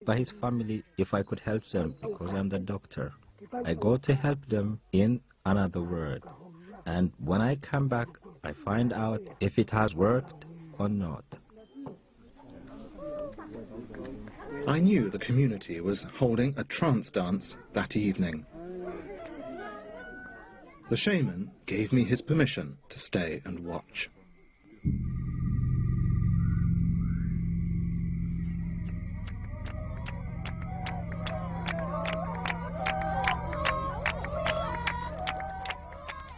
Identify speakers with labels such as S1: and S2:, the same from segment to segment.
S1: by his family if I could help them because I'm the doctor. I go to help them in another world. And when I come back, I find out if it has worked or not.
S2: I knew the community was holding a trance dance that evening. The shaman gave me his permission to stay and watch.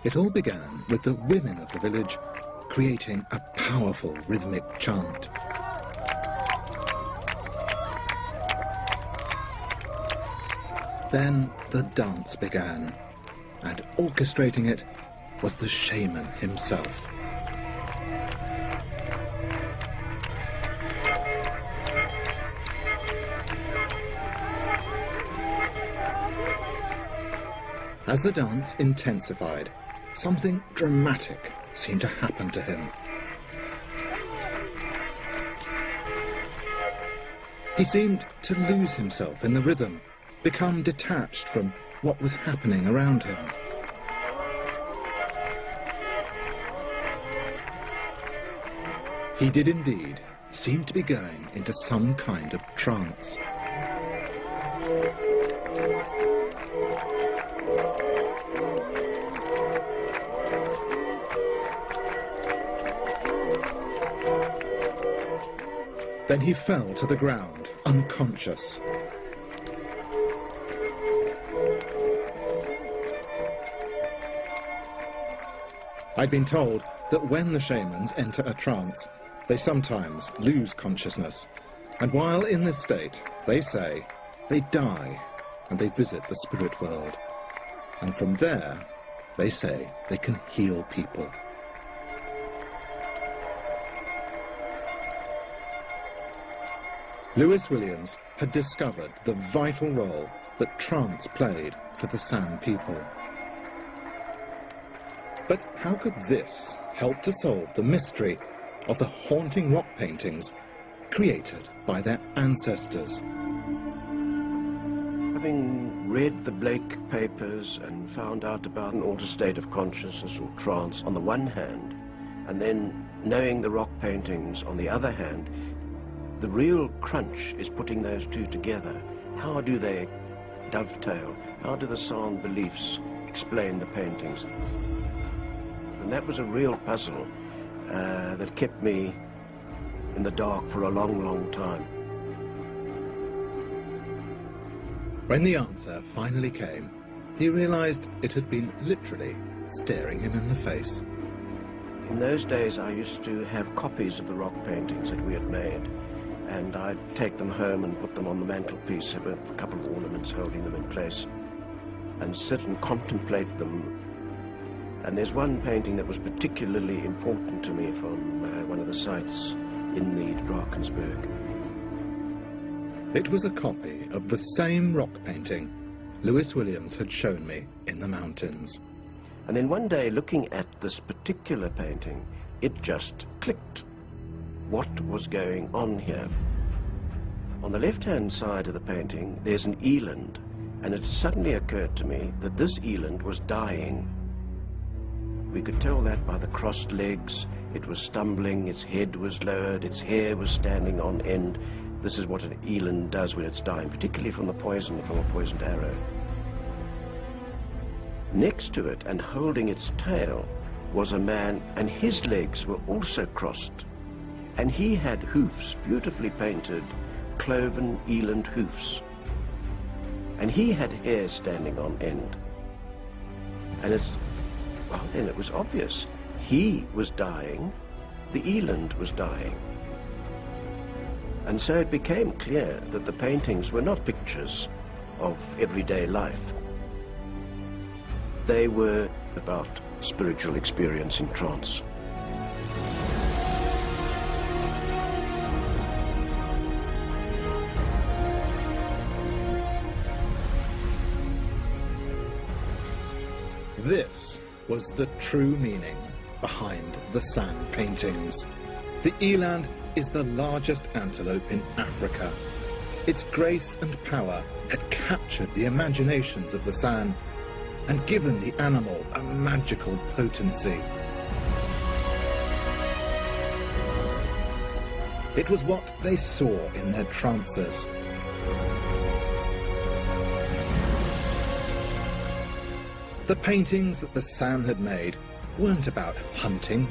S2: It all began with the women of the village creating a powerful rhythmic chant. Then the dance began, and orchestrating it was the shaman himself. As the dance intensified, something dramatic seemed to happen to him. He seemed to lose himself in the rhythm, become detached from what was happening around him. He did indeed seem to be going into some kind of trance. Then he fell to the ground, unconscious. I'd been told that when the shamans enter a trance, they sometimes lose consciousness, and while in this state, they say, they die and they visit the spirit world. And from there, they say they can heal people. Lewis Williams had discovered the vital role that trance played for the San people. But how could this help to solve the mystery of the haunting rock paintings created by their ancestors?
S3: Having read the Blake papers and found out about an altered state of consciousness or trance on the one hand, and then knowing the rock paintings on the other hand, the real crunch is putting those two together. How do they dovetail? How do the sound beliefs explain the paintings? And that was a real puzzle that kept me in the dark for a long, long time.
S2: When the answer finally came, he realized it had been literally staring him in the face.
S3: In those days, I used to have copies of the rock paintings that we had made, and I'd take them home and put them on the mantelpiece, have a couple of ornaments holding them in place, and sit and contemplate them. And there's one painting that was particularly important to me from one of the sites in the Drakensberg.
S2: It was a copy of the same rock painting Lewis Williams had shown me in the mountains.
S3: And then one day, looking at this particular painting, it just clicked. What was going on here? On the left-hand side of the painting, there's an eland, and it suddenly occurred to me that this eland was dying. We could tell that by the crossed legs. It was stumbling, its head was lowered, its hair was standing on end. This is what an eland does when it's dying, particularly from the poison, from a poisoned arrow. Next to it, and holding its tail, was a man, and his legs were also crossed. And he had hoofs, beautifully painted, cloven eland hoofs. And he had hair standing on end. And well, then it was obvious. He was dying, the eland was dying. And so it became clear that the paintings were not pictures of everyday life. They were about spiritual experience in trance.
S2: This was the true meaning behind the San paintings. The eland is the largest antelope in Africa. Its grace and power had captured the imaginations of the San and given the animal a magical potency. It was what they saw in their trances. The paintings that the San had made weren't about hunting.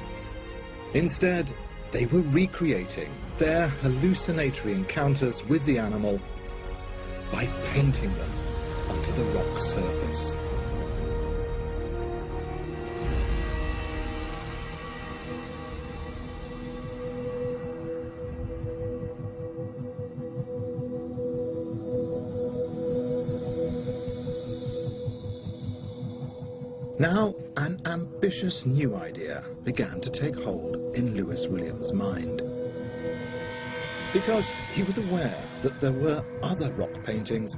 S2: Instead, they were recreating their hallucinatory encounters with the animal by painting them onto the rock surface. Now, an ambitious new idea began to take hold in Lewis Williams' mind. Because he was aware that there were other rock paintings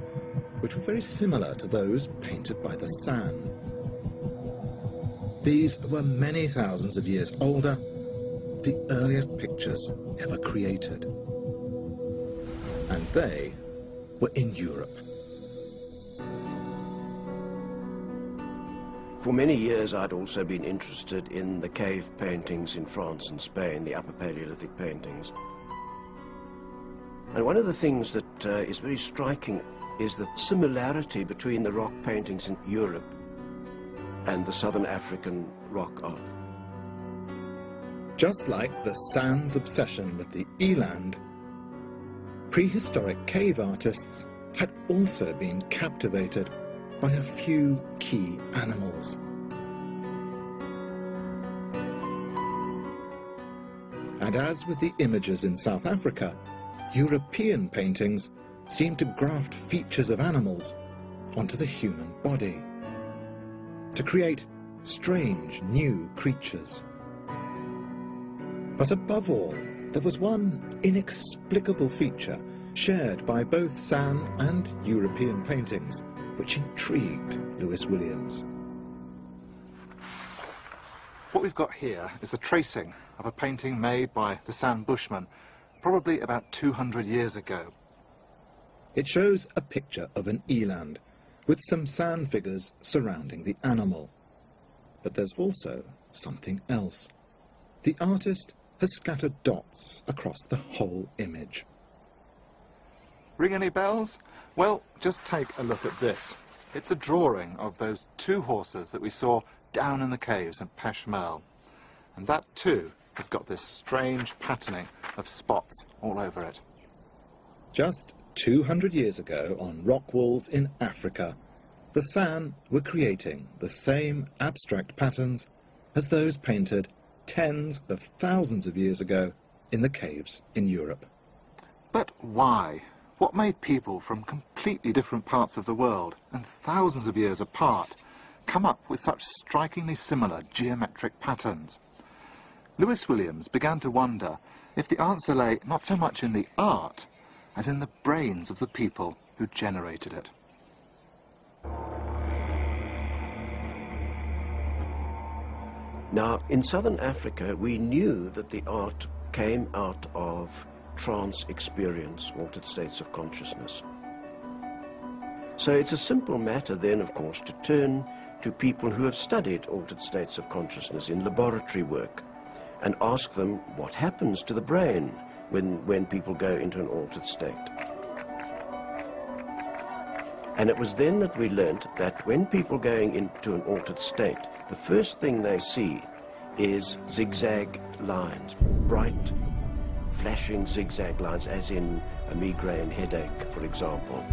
S2: which were very similar to those painted by the San. These were many thousands of years older, the earliest pictures ever created. And they were in Europe.
S3: For many years I'd also been interested in the cave paintings in France and Spain, the Upper Paleolithic paintings. And one of the things that is very striking is the similarity between the rock paintings in Europe and the Southern African rock art.
S2: Just like the San's obsession with the eland, prehistoric cave artists had also been captivated by a few key animals. And as with the images in South Africa, European paintings seemed to graft features of animals onto the human body, to create strange new creatures. But above all, there was one inexplicable feature shared by both San and European paintings, which intrigued Lewis Williams.
S4: What we've got here is a tracing of a painting made by the San Bushmen, probably about 200 years ago.
S2: It shows a picture of an eland, with some San figures surrounding the animal. But there's also something else. The artist has scattered dots across the whole image.
S4: Ring any bells? Well, just take a look at this. It's a drawing of those two horses that we saw down in the caves in Peshmerl. And that too has got this strange patterning of spots all over it.
S2: Just 200 years ago, on rock walls in Africa, the San were creating the same abstract patterns as those painted tens of thousands of years ago in the caves in Europe.
S4: But why? What made people from completely different parts of the world and thousands of years apart come up with such strikingly similar geometric patterns? Lewis Williams began to wonder if the answer lay not so much in the art as in the brains of the people who generated it.
S3: Now, in southern Africa, we knew that the art came out of trance experience, altered states of consciousness. So it's a simple matter then, of course, to turn to people who have studied altered states of consciousness in laboratory work and ask them what happens to the brain when people go into an altered state. And it was then that we learnt that when people going into an altered state, the first thing they see is zigzag lines, bright, flashing zigzag lines, as in a migraine headache, for example,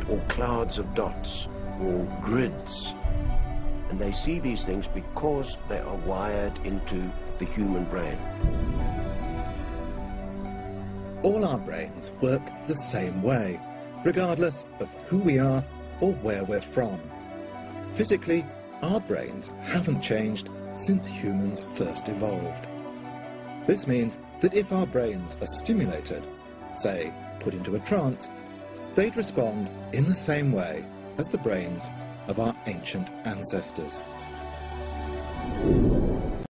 S3: or clouds of dots, or grids. And they see these things because they are wired into the human brain.
S2: All our brains work the same way, regardless of who we are or where we're from. Physically, our brains haven't changed since humans first evolved. This means that if our brains are stimulated, say, put into a trance, they'd respond in the same way as the brains of our ancient ancestors.